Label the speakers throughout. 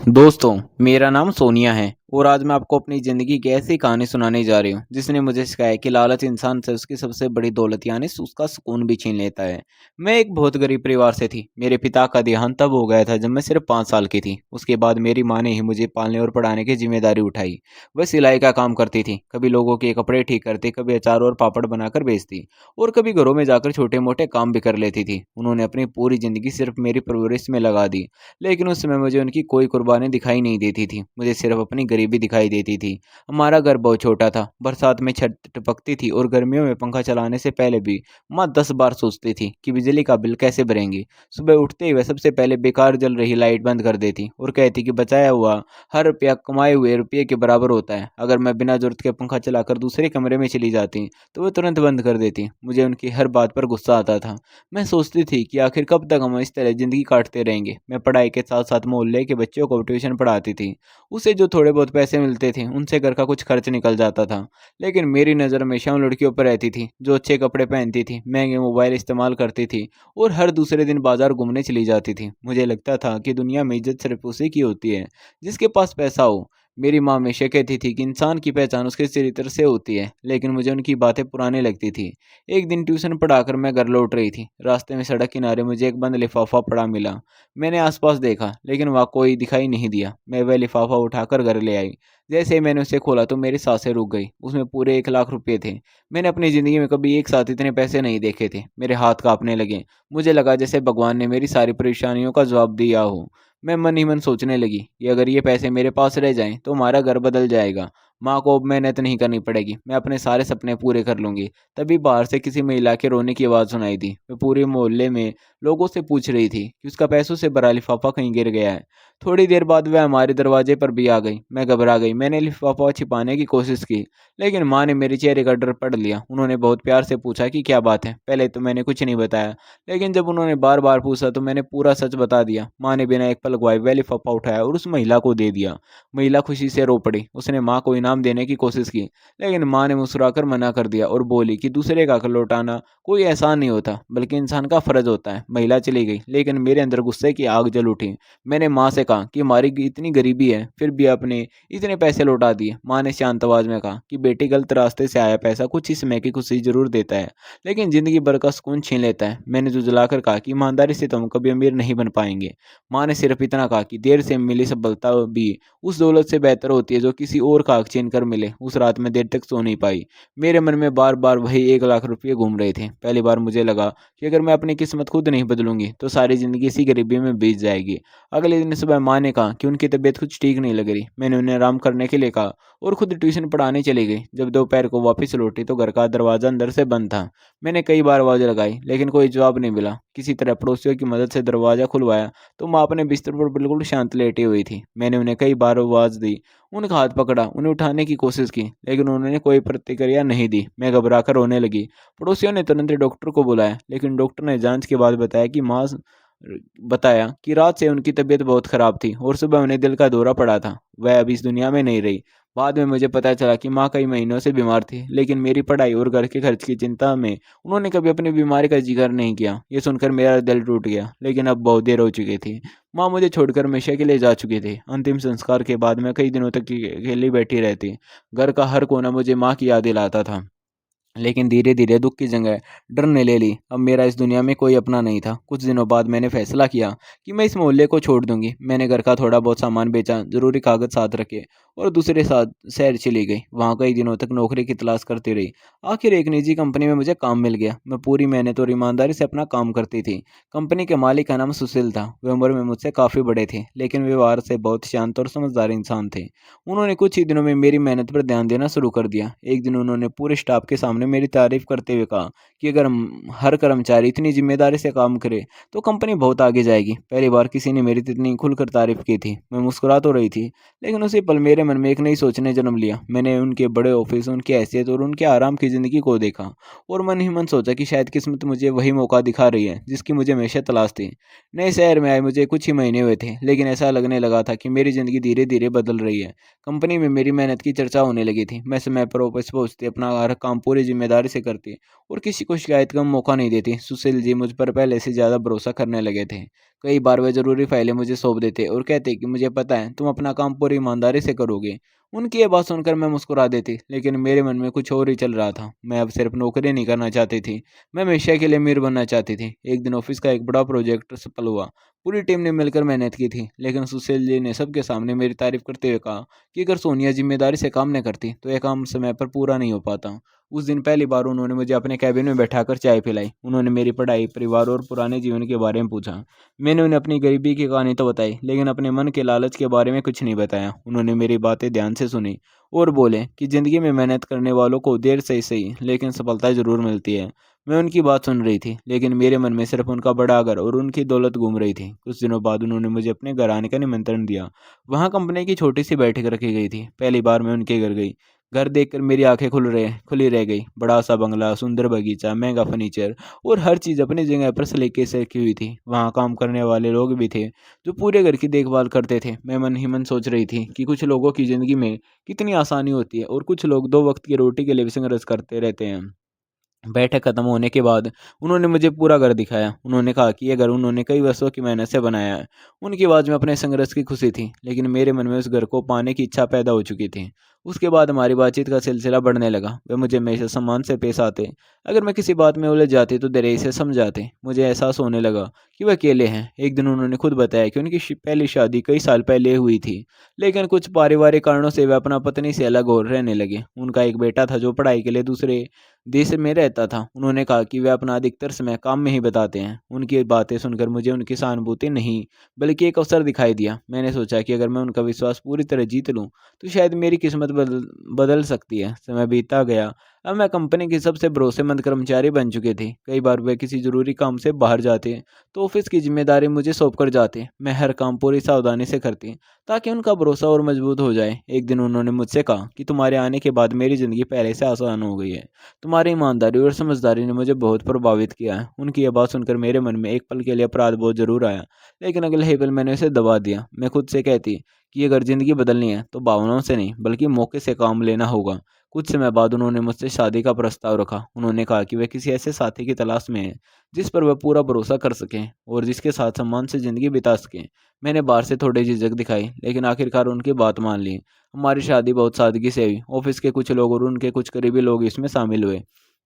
Speaker 1: दोस्तों, मेरा नाम सोनिया है और आज मैं आपको अपनी ज़िंदगी की ऐसी कहानी सुनाने जा रही हूँ जिसने मुझे सिखाया कि लालच इंसान से उसकी सबसे बड़ी दौलत यानी उसका सुकून भी छीन लेता है। मैं एक बहुत गरीब परिवार से थी। मेरे पिता का देहांत तब हो गया था जब मैं सिर्फ 5 साल की थी। उसके बाद मेरी माँ ने ही मुझे पालने और पढ़ाने की जिम्मेदारी उठाई। वह सिलाई का काम करती थी, कभी लोगों के कपड़े ठीक करती, कभी अचार और पापड़ बनाकर बेचती और कभी घरों में जाकर छोटे-मोटे काम भी कर लेती थी। उन्होंने अपनी पूरी ज़िंदगी सिर्फ मेरी परवरिश में लगा दी। लेकिन उस समय मुझे उनकी कोई कुर्बानी दिखाई नहीं देती थी, मुझे सिर्फ अपनी गरीबी दिखाई देती थी। हमारा घर बहुत छोटा था, बरसात में छत टपकती थी और गर्मियों में पंखा चलाने से पहले भी माँ 10 बार सोचती थी कि बिजली का बिल कैसे भरेंगी। सुबह उठते ही वह सबसे पहले बेकार जल रही लाइट बंद कर देती और कहती कि बचाया हुआ हर रुपया कमाए हुए रुपये के बराबर होता है। अगर मैं बिना जरूरत के पंखा चलाकर दूसरे कमरे में चली जाती तो वह तुरंत बंद कर देती। मुझे उनकी हर बात पर गुस्सा आता था। मैं सोचती थी कि आखिर कब तक हम इस तरह ज़िंदगी काटते रहेंगे। मैं पढ़ाई के साथ-साथ मोहल्ले के बच्चों को ट्यूशन पढ़ाती थी। उससे जो थोड़े बहुत पैसे मिलते थे, उनसे घर का कुछ खर्च निकल जाता था। लेकिन मेरी नज़र हमेशा उन लड़कियों पर रहती थी, जो अच्छे कपड़े पहनती थी, महँगे मोबाइल इस्तेमाल करती थी और हर दूसरे दिन बाज़ार घूमने चली जाती थी। मुझे लगता था कि दुनिया में इज़्ज़त सिर्फ़ उसी की होती है, जिसके पास पैसा हो। मेरी माँ हमेशा कहती थी कि इंसान की पहचान उसके चरित्र से होती है, लेकिन मुझे उनकी बातें पुरानी लगती थी। एक दिन ट्यूशन पढ़ाकर मैं घर लौट रही थी। रास्ते में सड़क किनारे मुझे एक बंद लिफाफा पड़ा मिला। मैंने आसपास देखा, लेकिन वहाँ कोई दिखाई नहीं दिया। मैं वह लिफाफा उठाकर घर ले आई। जैसे ही मैंने उसे खोला तो मेरी सांसें रुक गई। उसमें पूरे 1 लाख रुपए थे। मैंने अपनी ज़िंदगी में कभी एक साथ इतने पैसे नहीं देखे थे। मेरे हाथ काँपने लगे। मुझे लगा जैसे भगवान ने मेरी सारी परेशानियों का जवाब दिया हो। मैं मन ही मन सोचने लगी कि अगर ये पैसे मेरे पास रह जाएँ तो हमारा घर बदल जाएगा। माँ को अब मेहनत नहीं करनी पड़ेगी। मैं अपने सारे सपने पूरे कर लूँगी। तभी बाहर से किसी महिला के रोने की आवाज़ सुनाई दी। वो पूरे मोहल्ले में लोगों से पूछ रही थी कि उसका पैसों से भरा लिफाफा कहीं गिर गया है। थोड़ी देर बाद वह हमारे दरवाजे पर भी आ गई। मैं घबरा गई। मैंने लिफाफा छिपाने की कोशिश की, लेकिन माँ ने मेरे चेहरे का डर पढ़ लिया। उन्होंने बहुत प्यार से पूछा कि क्या बात है? पहले तो मैंने कुछ नहीं बताया, लेकिन जब उन्होंने बार-बार पूछा तो मैंने पूरा सच बता दिया। माँ ने बिना एक पल गवाए वह लिफाफा उठाया और उस महिला को दे दिया। महिला खुशी से रो पड़ी। उसने माँ को इनाम देने की कोशिश की, लेकिन माँ ने मुस्कुराकर मना कर दिया और बोली कि दूसरे का हक लौटाना कोई एहसान नहीं होता, बल्कि इंसान का फ़र्ज़ होता है। महिला चली गई, लेकिन मेरे अंदर गुस्से की आग जल उठी। मैंने माँ से कहा कि हमारी इतनी गरीबी है, फिर भी आपने इतने पैसे लौटा दिए। माँ ने शांत आवाज़ में कहा कि बेटी, गलत रास्ते से आया पैसा कुछ ही समय की खुशी ज़रूर देता है, लेकिन ज़िंदगी भर का सुकून छीन लेता है। मैंने झुँझलाकर कहा कि ईमानदारी से तुम कभी अमीर नहीं बन पाएँगे। माँ ने सिर्फ़ इतना कहा कि देर से मिली सफलता भी उस दौलत से बेहतर होती है जो किसी और का हक छीन कर मिले। उस रात मैं देर तक सो नहीं पाई। मेरे मन में बार-बार वही 1 लाख रुपये घूम रहे थे। पहली बार मुझे लगा कि अगर मैं अपनी किस्मत खुद नहीं बदलूँगी, तो सारी ज़िंदगी इसी गरीबी में बीत जाएगी। अगले दिन सुबह माँ ने कहा कि उनकी तबीयत कुछ ठीक नहीं लग रही। मैंने उन्हें आराम करने के लिए कहा और खुद ट्यूशन पढ़ाने चली गई। जब दोपहर को वापस लौटी तो घर का दरवाज़ा अंदर से बंद था। मैंने कई बार आवाज़ लगाई, लेकिन कोई जवाब नहीं मिला। किसी तरह पड़ोसियों की मदद से दरवाज़ा खुलवाया तो माँ अपने बिस्तर पर बिल्कुल शांत लेटी हुई थी। मैंने उन्हें कई बार आवाज़ दी, उनका हाथ पकड़ा, उन्हें उठाने की कोशिश की, लेकिन उन्होंने कोई प्रतिक्रिया नहीं दी। मैं घबराकर रोने लगी। पड़ोसियों ने तुरंत डॉक्टर को बुलाया, लेकिन डॉक्टर ने जाँच के बाद बताया कि रात से उनकी तबीयत बहुत खराब थी और सुबह उन्हें दिल का दौरा पड़ा था। वह अब इस दुनिया में नहीं रही। बाद में मुझे पता चला कि माँ कई महीनों से बीमार थी, लेकिन मेरी पढ़ाई और घर के खर्च की चिंता में उन्होंने कभी अपनी बीमारी का जिक्र नहीं किया। ये सुनकर मेरा दिल टूट गया, लेकिन अब बहुत देर हो चुकी थी। माँ मुझे छोड़कर हमेशा के लिए जा चुकी थी। अंतिम संस्कार के बाद मैं कई दिनों तक अकेली बैठी रहती। घर का हर कोना मुझे माँ की याद दिलाता था। लेकिन धीरे-धीरे दुःख की जगह डर ने ले ली। अब मेरा इस दुनिया में कोई अपना नहीं था। कुछ दिनों बाद मैंने फैसला किया कि मैं इस मोहल्ले को छोड़ दूँगी। मैंने घर का थोड़ा बहुत सामान बेचा, ज़रूरी कागज़ साथ रखे और दूसरे साथ शहर चली गई। वहाँ कई दिनों तक नौकरी की तलाश करती रही। आखिर एक निजी कंपनी में मुझे काम मिल गया। मैं पूरी मेहनत और ईमानदारी से अपना काम करती थी। कंपनी के मालिक का नाम सुशील था। वे उम्र में मुझसे काफ़ी बड़े थे, लेकिन व्यवहार से बहुत शांत और समझदार इंसान थे। उन्होंने कुछ ही दिनों में मेरी मेहनत पर ध्यान देना शुरू कर दिया। एक दिन उन्होंने पूरे स्टाफ के सामने मेरी तारीफ करते हुए कहा कि अगर हर कर्मचारी इतनी जिम्मेदारी से काम करे तो कंपनी बहुत आगे जाएगी। पहली बार किसी ने मेरी इतनी खुलकर तारीफ की थी। मैं मुस्कुरा तो रही थी, लेकिन उसी पल मेरे मन में एक नई सोच ने जन्म लिया। मैंने उनके बड़े ऑफिस, उनकी हैसियत और उनके आराम की जिंदगी को देखा और मन ही मन सोचा कि शायद किस्मत मुझे वही मौका दिखा रही है जिसकी मुझे हमेशा तलाश थी। नए शहर में आए मुझे कुछ ही महीने हुए थे, लेकिन ऐसा लगने लगा था कि मेरी जिंदगी धीरे धीरे बदल रही है। कंपनी में मेरी मेहनत की चर्चा होने लगी थी। मैं समय पर ऑफिस पहुंचती, अपना हर काम पूरी जिम्मेदारी से करती और किसी को शिकायत का मौका नहीं देती। सुशील जी मुझ पर पहले से ज़्यादा भरोसा करने लगे थे। कई बार वे ज़रूरी फाइलें मुझे सौंप देते और कहते कि मुझे पता है तुम अपना काम पूरी ईमानदारी से करोगे। उनकी ये बात सुनकर मैं मुस्कुरा देती, लेकिन मेरे मन में कुछ और ही चल रहा था। मैं अब सिर्फ नौकरी नहीं करना चाहती थी, मैं हमेशा के लिए अमीर बनना चाहती थी। एक दिन ऑफिस का एक बड़ा प्रोजेक्ट सफल हुआ। पूरी टीम ने मिलकर मेहनत की थी, लेकिन सुशील जी ने सबके सामने मेरी तारीफ करते हुए कहा कि अगर सोनिया जिम्मेदारी से काम न करती तो यह काम समय पर पूरा नहीं हो पाता। उस दिन पहली बार उन्होंने मुझे अपने कैबिन में बैठाकर चाय पिलाई। उन्होंने मेरी पढ़ाई, परिवार और पुराने जीवन के बारे में पूछा। मैंने उन्हें अपनी गरीबी की कहानी तो बताई, लेकिन अपने मन के लालच के बारे में कुछ नहीं बताया। उन्होंने मेरी बातें ध्यान से सुनी और बोले कि जिंदगी में मेहनत करने वालों को देर से ही सही, लेकिन सफलता जरूर मिलती है। मैं उनकी बात सुन रही थी, लेकिन मेरे मन में सिर्फ उनका बड़ा घर और उनकी दौलत घूम रही थी। कुछ दिनों बाद उन्होंने मुझे अपने घर आने का निमंत्रण दिया। वहाँ कंपनी की छोटी सी बैठक रखी गई थी। पहली बार मैं उनके घर गई। घर देखकर मेरी आंखें खुली रह गई। बड़ा सा बंगला, सुंदर बगीचा, महंगा फर्नीचर और हर चीज़ अपनी जगह पर सलीके से रखी हुई थी। वहाँ काम करने वाले लोग भी थे जो पूरे घर की देखभाल करते थे। मैं मन ही मन सोच रही थी कि कुछ लोगों की ज़िंदगी में कितनी आसानी होती है और कुछ लोग दो वक्त की रोटी के लिए भी संघर्ष करते रहते हैं। बैठक खत्म होने के बाद उन्होंने मुझे पूरा घर दिखाया। उन्होंने कहा कि ये घर उन्होंने कई वर्षों की मेहनत से बनाया है। उनकी आवाज़ में अपने संघर्ष की खुशी थी, लेकिन मेरे मन में उस घर को पाने की इच्छा पैदा हो चुकी थी। उसके बाद हमारी बातचीत का सिलसिला बढ़ने लगा। वे मुझे हमेशा सम्मान से पेश आते। अगर मैं किसी बात में उलझ जाती तो धैर्य से समझाते। मुझे एहसास होने लगा कि वे अकेले हैं। एक दिन उन्होंने खुद बताया कि उनकी पहली शादी कई साल पहले हुई थी, लेकिन कुछ पारिवारिक कारणों से वे अपना पत्नी से अलग हो रहने लगे। उनका एक बेटा था जो पढ़ाई के लिए दूसरे देश में रहता था। उन्होंने कहा कि वे अपना अधिकतर समय काम में ही बताते हैं। उनकी बातें सुनकर मुझे उनकी सहानुभूति नहीं, बल्कि एक अवसर दिखाई दिया। मैंने सोचा कि अगर मैं उनका विश्वास पूरी तरह जीत लूं, तो शायद मेरी किस्मत बदल सकती है। समय बीतता गया। अब मैं कंपनी की सबसे भरोसेमंद कर्मचारी बन चुके थे। कई बार वे किसी जरूरी काम से बाहर जाते तो ऑफिस की जिम्मेदारी मुझे सौंप कर जाते। मैं हर काम पूरी सावधानी से करती, ताकि उनका भरोसा और मजबूत हो जाए। एक दिन उन्होंने मुझसे कहा कि तुम्हारे आने के बाद मेरी ज़िंदगी पहले से आसान हो गई है। तुम्हारी ईमानदारी और समझदारी ने मुझे बहुत प्रभावित किया है। उनकी यह बात सुनकर मेरे मन में एक पल के लिए अपराध बोध जरूर आया, लेकिन अगले ही पल मैंने उसे दबा दिया। मैं खुद से कहती कि अगर ज़िंदगी बदलनी है तो भावनाओं से नहीं, बल्कि मौके से काम लेना होगा। कुछ समय बाद उन्होंने मुझसे शादी का प्रस्ताव रखा। उन्होंने कहा कि वे किसी ऐसे साथी की तलाश में हैं जिस पर वह पूरा भरोसा कर सकें और जिसके साथ सम्मान से ज़िंदगी बिता सकें। मैंने बाहर से थोड़ी झिझक दिखाई, लेकिन आखिरकार उनकी बात मान ली। हमारी शादी बहुत सादगी से हुई। ऑफिस के कुछ लोग और उनके कुछ करीबी लोग इसमें शामिल हुए।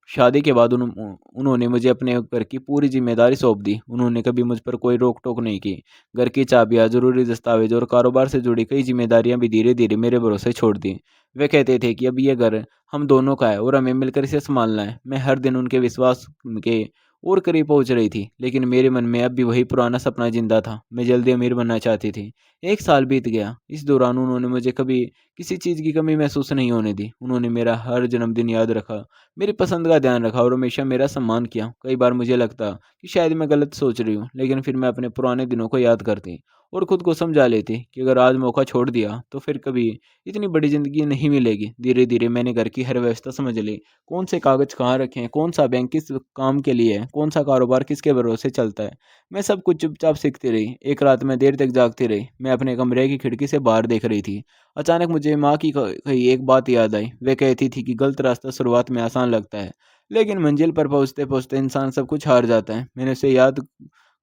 Speaker 1: शादी के बाद उन्होंने मुझे अपने घर की पूरी जिम्मेदारी सौंप दी। उन्होंने कभी मुझ पर कोई रोक टोक नहीं की। घर की चाबियां, जरूरी दस्तावेज और कारोबार से जुड़ी कई जिम्मेदारियां भी धीरे धीरे मेरे भरोसे छोड़ दी। वे कहते थे कि अब ये घर हम दोनों का है और हमें मिलकर इसे संभालना है। मैं हर दिन उनके विश्वास के और करीब पहुंच रही थी, लेकिन मेरे मन में अब भी वही पुराना सपना जिंदा था। मैं जल्दी अमीर बनना चाहती थी। एक साल बीत गया। इस दौरान उन्होंने मुझे कभी किसी चीज़ की कमी महसूस नहीं होने दी। उन्होंने मेरा हर जन्मदिन याद रखा, मेरी पसंद का ध्यान रखा और हमेशा मेरा सम्मान किया। कई बार मुझे लगता कि शायद मैं गलत सोच रही हूँ, लेकिन फिर मैं अपने पुराने दिनों को याद करती और खुद को समझा लेती कि अगर आज मौका छोड़ दिया तो फिर कभी इतनी बड़ी ज़िंदगी नहीं मिलेगी। धीरे धीरे मैंने घर की हर व्यवस्था समझ ली। कौन से कागज़ कहाँ रखें, कौन सा बैंक किस काम के लिए है, कौन सा कारोबार किसके भरोसे चलता है। मैं सब कुछ चुपचाप सीखती रही। एक रात मैं देर तक जागती रही। मैं अपने कमरे की खिड़की से बाहर देख रही थी। अचानक मुझे माँ की कही एक बात याद आई। वे कहती थी कि गलत रास्ता शुरुआत में आसान लगता है, लेकिन मंजिल पर पहुंचते पहुंचते इंसान सब कुछ हार जाता है। मैंने उसे याद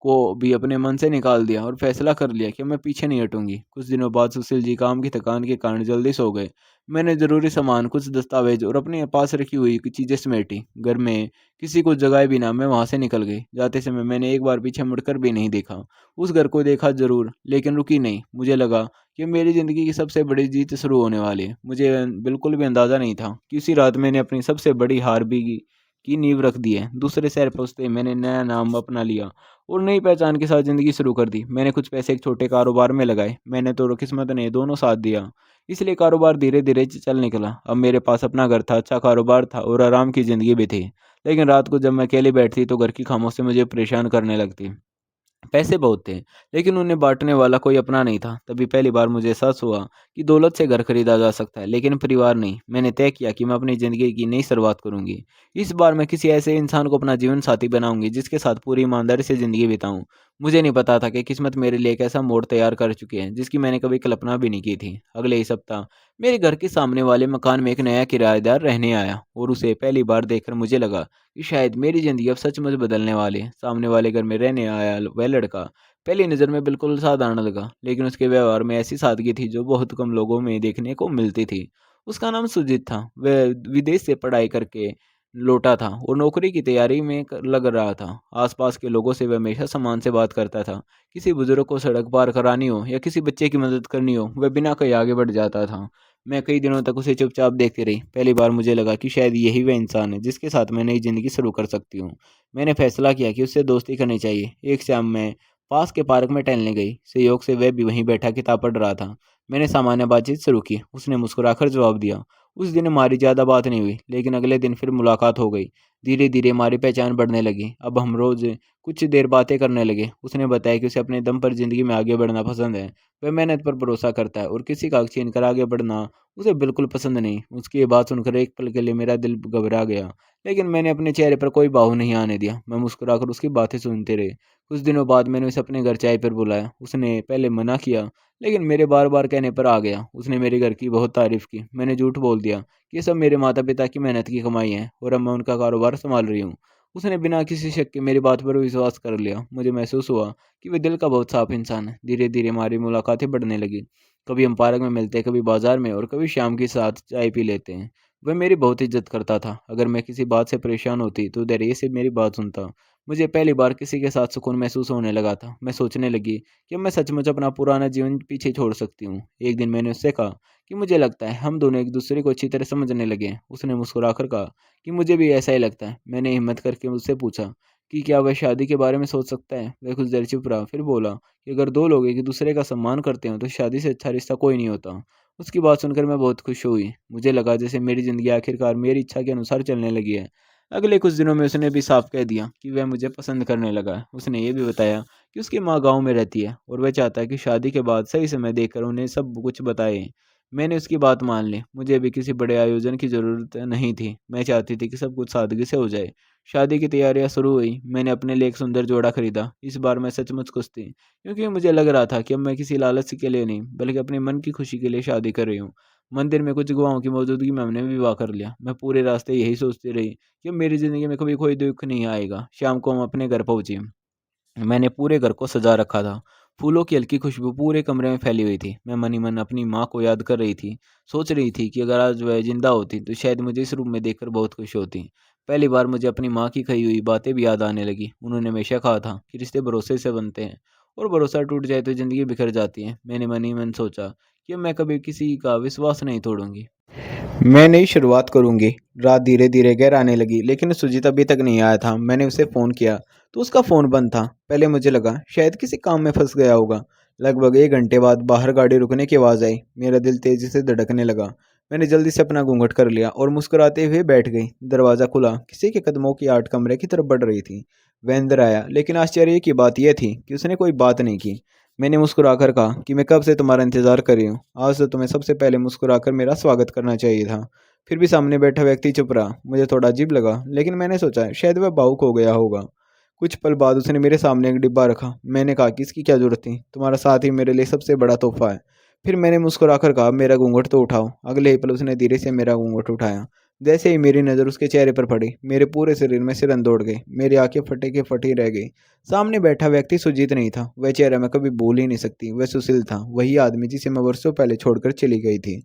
Speaker 1: को भी अपने मन से निकाल दिया और फैसला कर लिया कि मैं पीछे नहीं हटूंगी। कुछ दिनों बाद सुशील जी काम की थकान के कारण जल्दी सो गए। मैंने जरूरी सामान, कुछ दस्तावेज और अपने पास रखी हुई कुछ चीजें समेटी। घर में किसी को जगाए बिना मैं वहां से निकल गई। जाते समय मैंने एक बार पीछे मुड़कर भी नहीं देखा। उस घर को देखा जरूर, लेकिन रुकी नहीं। मुझे लगा कि मेरी ज़िंदगी की सबसे बड़ी जीत शुरू होने वाली है। मुझे बिल्कुल भी अंदाज़ा नहीं था कि उसी रात मैंने अपनी सबसे बड़ी हार भी की नींव रख दी है। दूसरे शहर पहुँचते ही मैंने नया नाम अपना लिया और नई पहचान के साथ ज़िंदगी शुरू कर दी। मैंने कुछ पैसे एक छोटे कारोबार में लगाए। मैंने तो किस्मत ने दोनों साथ दिया, इसलिए कारोबार धीरे धीरे चल निकला। अब मेरे पास अपना घर था, अच्छा कारोबार था और आराम की ज़िंदगी भी थी। लेकिन रात को जब मैं अकेली बैठती तो घर की खामोशी मुझे परेशान करने लगती। पैसे बहुत थे, लेकिन उन्हें बाँटने वाला कोई अपना नहीं था। तभी पहली बार मुझे एहसास हुआ कि दौलत से घर खरीदा जा सकता है, लेकिन परिवार नहीं। मैंने तय किया कि मैं अपनी ज़िंदगी की नई शुरुआत करूँगी। इस बार मैं किसी ऐसे इंसान को अपना जीवन साथी बनाऊँगी, जिसके साथ पूरी ईमानदारी से ज़िंदगी बिताऊँ। मुझे नहीं पता था कि किस्मत मेरे लिए एक ऐसा मोड़ तैयार कर चुकी है जिसकी मैंने कभी कल्पना भी नहीं की थी। अगले ही सप्ताह मेरे घर के सामने वाले मकान में एक नया किराएदार रहने आया और उसे पहली बार देखकर मुझे लगा कि शायद मेरी ज़िंदगी अब सचमुच बदलने वाली है। सामने वाले घर में रहने आया वह लड़का पहली नज़र में बिल्कुल साधारण लगा, लेकिन उसके व्यवहार में ऐसी सादगी थी जो बहुत कम लोगों में देखने को मिलती थी। उसका नाम सुजीत था। वह विदेश से पढ़ाई करके लौटा था और नौकरी की तैयारी में लग रहा था। आसपास के लोगों से वह हमेशा सम्मान से बात करता था। किसी बुजुर्ग को सड़क पार करानी हो या किसी बच्चे की मदद करनी हो, वह बिना कहे आगे बढ़ जाता था। मैं कई दिनों तक उसे चुपचाप देखती रही। पहली बार मुझे लगा कि शायद यही वह इंसान है जिसके साथ मैं नई ज़िंदगी शुरू कर सकती हूँ। मैंने फैसला किया कि उससे दोस्ती करनी चाहिए। एक शाम मैं पास के पार्क में टहलने गई। संयोग से वह भी वहीं बैठा किताब पढ़ रहा था। मैंने सामान्य बातचीत शुरू की। उसने मुस्कुराकर जवाब दिया। उस दिन हमारी ज़्यादा बात नहीं हुई, लेकिन अगले दिन फिर मुलाकात हो गई। धीरे धीरे हमारी पहचान बढ़ने लगी। अब हम रोज़ कुछ देर बातें करने लगे। उसने बताया कि उसे अपने दम पर ज़िंदगी में आगे बढ़ना पसंद है। वह मेहनत पर भरोसा करता है और किसी का छीन कर आगे बढ़ना उसे बिल्कुल पसंद नहीं। उसकी ये बात सुनकर एक पल के लिए मेरा दिल घबरा गया, लेकिन मैंने अपने चेहरे पर कोई भाव नहीं आने दिया। मैं मुस्कुराकर उसकी बातें सुनते रहे। कुछ दिनों बाद मैंने उसे अपने घर चाय पर बुलाया। उसने पहले मना किया, लेकिन मेरे बार बार कहने पर आ गया। उसने मेरे घर की बहुत तारीफ़ की। मैंने झूठ बोल दिया कि ये सब मेरे माता पिता की मेहनत की कमाई है और अब मैं उनका कारोबार संभाल रही हूँ। उसने बिना किसी शक के मेरी बात पर विश्वास कर लिया। मुझे महसूस हुआ कि वह दिल का बहुत साफ इंसान है। धीरे धीरे हमारी मुलाकातें बढ़ने लगी। कभी हम पार्क में मिलते, कभी बाजार में और कभी शाम के साथ चाय पी लेते हैं। वह मेरी बहुत इज्जत करता था। अगर मैं किसी बात से परेशान होती तो धैर्य से मेरी बात सुनता। मुझे पहली बार किसी के साथ सुकून महसूस होने लगा था। मैं सोचने लगी कि अब मैं सचमुच अपना पुराना जीवन पीछे छोड़ सकती हूँ। एक दिन मैंने उससे कहा कि मुझे लगता है हम दोनों एक दूसरे को अच्छी तरह समझने लगे हैं। उसने मुस्कुराकर कहा कि मुझे भी ऐसा ही लगता है। मैंने हिम्मत करके उससे पूछा कि क्या वह शादी के बारे में सोच सकता है। वह कुछ देर चुप रहा, फिर बोला कि अगर दो लोग एक दूसरे का सम्मान करते हो तो शादी से अच्छा रिश्ता कोई नहीं होता। उसकी बात सुनकर मैं बहुत खुश हुई। मुझे लगा जैसे मेरी ज़िंदगी आखिरकार मेरी इच्छा के अनुसार चलने लगी है। अगले कुछ दिनों में उसने भी साफ कह दिया कि वह मुझे पसंद करने लगा है। उसने ये भी बताया कि उसकी माँ गाँव में रहती है और वह चाहता है कि शादी के बाद सही समय देखकर उन्हें सब कुछ बताए। मैंने उसकी बात मान ली। मुझे अभी किसी बड़े आयोजन की ज़रूरत नहीं थी। मैं चाहती थी कि सब कुछ सादगी से हो जाए। शादी की तैयारियां शुरू हुई। मैंने अपने लिए एक सुंदर जोड़ा खरीदा। इस बार मैं सचमुच खुश थी, क्योंकि मुझे लग रहा था कि अब मैं किसी लालच के लिए नहीं, बल्कि अपने मन की खुशी के लिए शादी कर रही हूँ। मंदिर में कुछ गवाहों की मौजूदगी में हमने विवाह कर लिया। मैं पूरे रास्ते यही सोचती रही कि अब मेरी ज़िंदगी में कभी कोई दुःख नहीं आएगा। शाम को हम अपने घर पहुँचे। मैंने पूरे घर को सजा रखा था। फूलों की हल्की खुशबू पूरे कमरे में फैली हुई थी। मैं मन ही मन अपनी माँ को याद कर रही थी। सोच रही थी कि अगर आज वह जिंदा होती तो शायद मुझे इस रूप में देखकर बहुत खुश होती। पहली बार मुझे अपनी माँ की कही हुई बातें भी याद आने लगी। उन्होंने हमेशा कहा था कि रिश्ते भरोसे से बनते हैं और भरोसा टूट जाए तो ज़िंदगी बिखर जाती है। मैंने मन ही मन सोचा कि अब मैं कभी किसी का विश्वास नहीं तोड़ूंगी। मैं नई शुरुआत करूँगी। रात धीरे-धीरे गहर आने लगी, लेकिन सुजीत अभी तक नहीं आया था। मैंने उसे फ़ोन किया, तो उसका फ़ोन बंद था। पहले मुझे लगा शायद किसी काम में फँस गया होगा। लगभग 1 घंटे बाद बाहर गाड़ी रुकने की आवाज़ आई। मेरा दिल तेज़ी से धड़कने लगा। मैंने जल्दी से अपना घूंघट कर लिया और मुस्कुराते हुए बैठ गई। दरवाज़ा खुला, किसी के कदमों की आहट कमरे की तरफ बढ़ रही थी। वह अंदर आया, लेकिन आश्चर्य की बात यह थी कि उसने कोई बात नहीं की। मैंने मुस्कुराकर कहा कि मैं कब से तुम्हारा इंतज़ार कर रही हूँ। आज तो तुम्हें सबसे पहले मुस्कुराकर मेरा स्वागत करना चाहिए था। फिर भी सामने बैठा व्यक्ति चुप रहा। मुझे थोड़ा अजीब लगा, लेकिन मैंने सोचा शायद वह भावुक हो गया होगा। कुछ पल बाद उसने मेरे सामने एक डिब्बा रखा। मैंने कहा कि इसकी क्या ज़रूरत थी? तुम्हारा साथ ही मेरे लिए सबसे बड़ा तोहफ़ा है। फिर मैंने मुस्कुराकर कहा, मेरा घूंघट तो उठाओ। अगले ही पल उसने धीरे से मेरा घूंघट उठाया। जैसे ही मेरी नज़र उसके चेहरे पर पड़ी, मेरे पूरे शरीर में सिरन दौड़ गई। मेरी आंखें फटे के फटी रह गई। सामने बैठा व्यक्ति सुजीत नहीं था। वह चेहरा मैं कभी भूल ही नहीं सकती। वह सुशील था, वही आदमी जिसे मैं वर्षों पहले छोड़कर चली गई थी।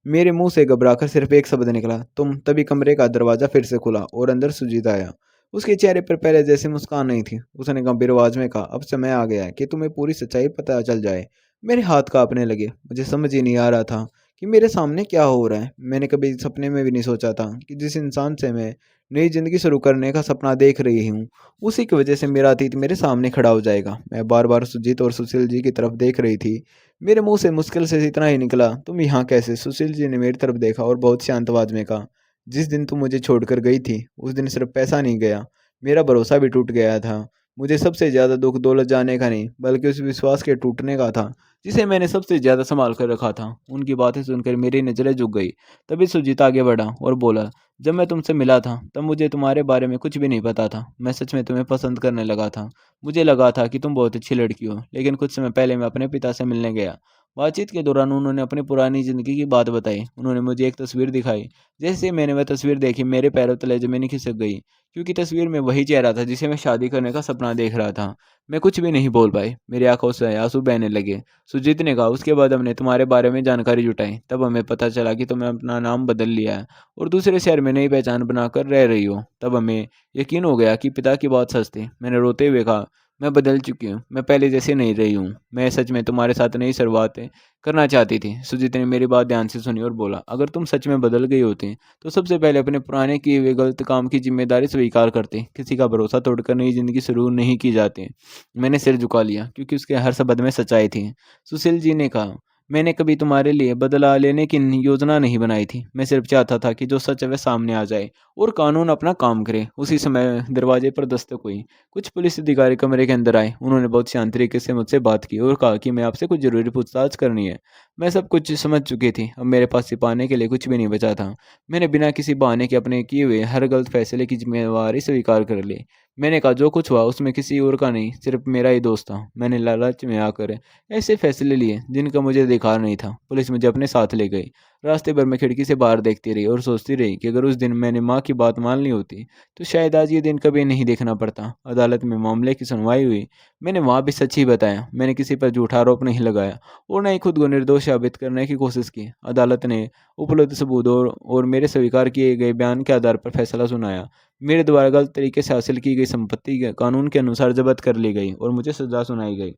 Speaker 1: मेरे मुंह से घबराकर सिर्फ एक शब्द निकला, तुम। तभी कमरे का दरवाजा फिर से खुला और अंदर सुजीत आया। उसके चेहरे पर पहले जैसी मुस्कान नहीं थी। उसने गंभीर आवाज में कहा, अब समय आ गया है कि तुम्हें पूरी सच्चाई पता चल जाए। मेरे हाथ कांपने लगे। मुझे समझ ही नहीं आ रहा था कि मेरे सामने क्या हो रहा है। मैंने कभी सपने में भी नहीं सोचा था कि जिस इंसान से मैं नई जिंदगी शुरू करने का सपना देख रही हूँ, उसी की वजह से मेरा अतीत मेरे सामने खड़ा हो जाएगा। मैं बार बार सुजीत और सुशील जी की तरफ देख रही थी। मेरे मुंह से मुश्किल से इतना ही निकला, तुम यहाँ कैसे? सुशील जी ने मेरी तरफ देखा और बहुत शांत आवाज में कहा, जिस दिन तुम मुझे छोड़कर गई थी उस दिन सिर्फ पैसा नहीं गया, मेरा भरोसा भी टूट गया था। मुझे सबसे ज्यादा दुख दौलत जाने का नहीं, बल्कि उस विश्वास के टूटने का था जिसे मैंने सबसे ज्यादा संभाल कर रखा था। उनकी बातें सुनकर मेरी नजरें झुक गई। तभी सुजीत आगे बढ़ा और बोला, जब मैं तुमसे मिला था तब मुझे तुम्हारे बारे में कुछ भी नहीं पता था। मैं सच में तुम्हें पसंद करने लगा था। मुझे लगा था कि तुम बहुत अच्छी लड़की हो, लेकिन कुछ समय पहले मैं अपने पिता से मिलने गया। बातचीत के दौरान उन्होंने अपनी पुरानी ज़िंदगी की बात बताई। उन्होंने मुझे एक तस्वीर दिखाई। जैसे ही मैंने वह तस्वीर देखी, मेरे पैरों तले ज़मीन खिसक गई, क्योंकि तस्वीर में वही चेहरा था जिसे मैं शादी करने का सपना देख रहा था। मैं कुछ भी नहीं बोल पाई। मेरी आंखों से आंसू बहने लगे। सुजीत ने कहा, उसके बाद हमने तुम्हारे बारे में जानकारी जुटाई। तब हमें पता चला कि तुमने अपना नाम बदल लिया है और दूसरे शहर में नई पहचान बनाकर रह रही हो। तब हमें यकीन हो गया कि पिता की बात सच थी। मैंने रोते हुए कहा, मैं बदल चुकी हूँ, मैं पहले जैसी नहीं रही हूँ। मैं सच में तुम्हारे साथ नई शुरुआतें करना चाहती थी। सुजीत ने मेरी बात ध्यान से सुनी और बोला, अगर तुम सच में बदल गई होती तो सबसे पहले अपने पुराने किए हुए गलत काम की जिम्मेदारी स्वीकार करती। किसी का भरोसा तोड़कर नई जिंदगी शुरू नहीं की जाती। मैंने सिर झुका लिया, क्योंकि उसके हर शब्द में सच्चाई थी। सुशील जी ने कहा, मैंने कभी तुम्हारे लिए बदला लेने की योजना नहीं बनाई थी। मैं सिर्फ चाहता था कि जो सच है वह सामने आ जाए और कानून अपना काम करे। उसी समय दरवाजे पर दस्तक हुई। कुछ पुलिस अधिकारी कमरे के अंदर आए। उन्होंने बहुत शांत तरीके से मुझसे बात की और कहा कि मैं आपसे कुछ जरूरी पूछताछ करनी है। मैं सब कुछ समझ चुकी थी। अब मेरे पास छिपाने के लिए कुछ भी नहीं बचा था। मैंने बिना किसी बहाने के अपने किए हुए हर गलत फैसले की जिम्मेवारी स्वीकार कर ली। मैंने कहा, जो कुछ हुआ उसमें किसी और का नहीं, सिर्फ मेरा ही दोस्त था। मैंने लालच में आकर ऐसे फैसले लिए जिनका मुझे अधिकार नहीं था। पुलिस मुझे अपने साथ ले गई। रास्ते भर मैं खिड़की से बाहर देखती रही और सोचती रही कि अगर उस दिन मैंने माँ की बात मान ली होती तो शायद आज ये दिन कभी नहीं देखना पड़ता। अदालत में मामले की सुनवाई हुई। मैंने वहाँ भी सच ही बताया। मैंने किसी पर झूठा आरोप नहीं लगाया और न ही खुद को निर्दोष साबित करने की कोशिश की। अदालत ने उपलब्ध सबूत और मेरे स्वीकार किए गए बयान के आधार पर फैसला सुनाया। मेरे द्वारा गलत तरीके से हासिल की गई संपत्ति कानून के अनुसार जब्त कर ली गई और मुझे सजा सुनाई गई।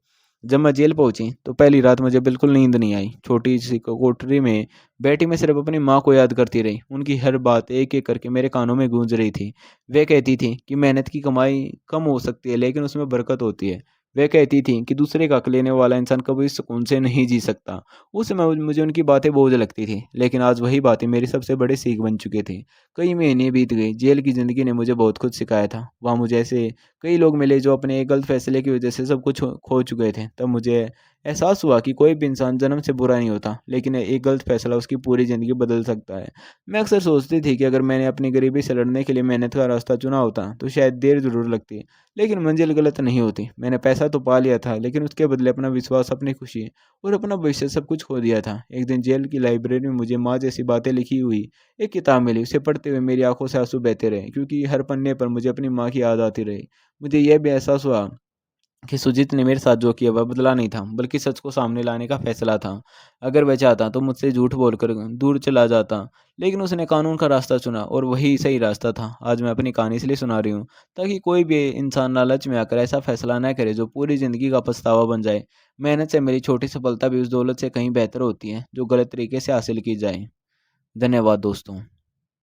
Speaker 1: जब मैं जेल पहुंची तो पहली रात मुझे बिल्कुल नींद नहीं आई। छोटी सी कोठरी में बैठी मैं सिर्फ अपनी माँ को याद करती रही। उनकी हर बात एक एक करके मेरे कानों में गूंज रही थी। वे कहती थी कि मेहनत की कमाई कम हो सकती है, लेकिन उसमें बरकत होती है। वे कहती थी कि दूसरे का हक लेने वाला इंसान कभी सुकून से नहीं जी सकता। उस समय मुझे उनकी बातें बोझ लगती थी, लेकिन आज वही बातें मेरी सबसे बड़ी सीख बन चुकी थी। कई महीने बीत गए। जेल की ज़िंदगी ने मुझे बहुत कुछ सिखाया था। वहाँ मुझे ऐसे कई लोग मिले जो अपने एक गलत फैसले की वजह से सब कुछ खो चुके थे। तब मुझे एहसास हुआ कि कोई भी इंसान जन्म से बुरा नहीं होता, लेकिन एक गलत फैसला उसकी पूरी ज़िंदगी बदल सकता है। मैं अक्सर सोचती थी कि अगर मैंने अपनी गरीबी से लड़ने के लिए मेहनत का रास्ता चुना होता तो शायद देर ज़रूर लगती, लेकिन मंजिल गलत नहीं होती। मैंने पैसा तो पा लिया था, लेकिन उसके बदले अपना विश्वास, अपनी खुशी और अपना भविष्य सब कुछ खो दिया था। एक दिन जेल की लाइब्रेरी में मुझे माँ जैसी बातें लिखी हुई एक किताब मिली। उसे पढ़ते हुए मेरी आंखों से आंसू बहते रहे, क्योंकि हर पन्ने पर मुझे अपनी माँ की याद आती रही। मुझे यह भी एहसास हुआ कि सुजीत ने मेरे साथ जो किया वह बदला नहीं था, बल्कि सच को सामने लाने का फैसला था। अगर वह चाहता तो मुझसे झूठ बोलकर दूर चला जाता, लेकिन उसने कानून का रास्ता चुना और वही सही रास्ता था। आज मैं अपनी कहानी इसलिए सुना रही हूँ ताकि कोई भी इंसान लालच में आकर ऐसा फैसला न करे जो पूरी ज़िंदगी का पछतावा बन जाए। मेहनत से मेरी छोटी सफलता भी उस दौलत से कहीं बेहतर होती है जो गलत तरीके से हासिल की जाए। धन्यवाद दोस्तों।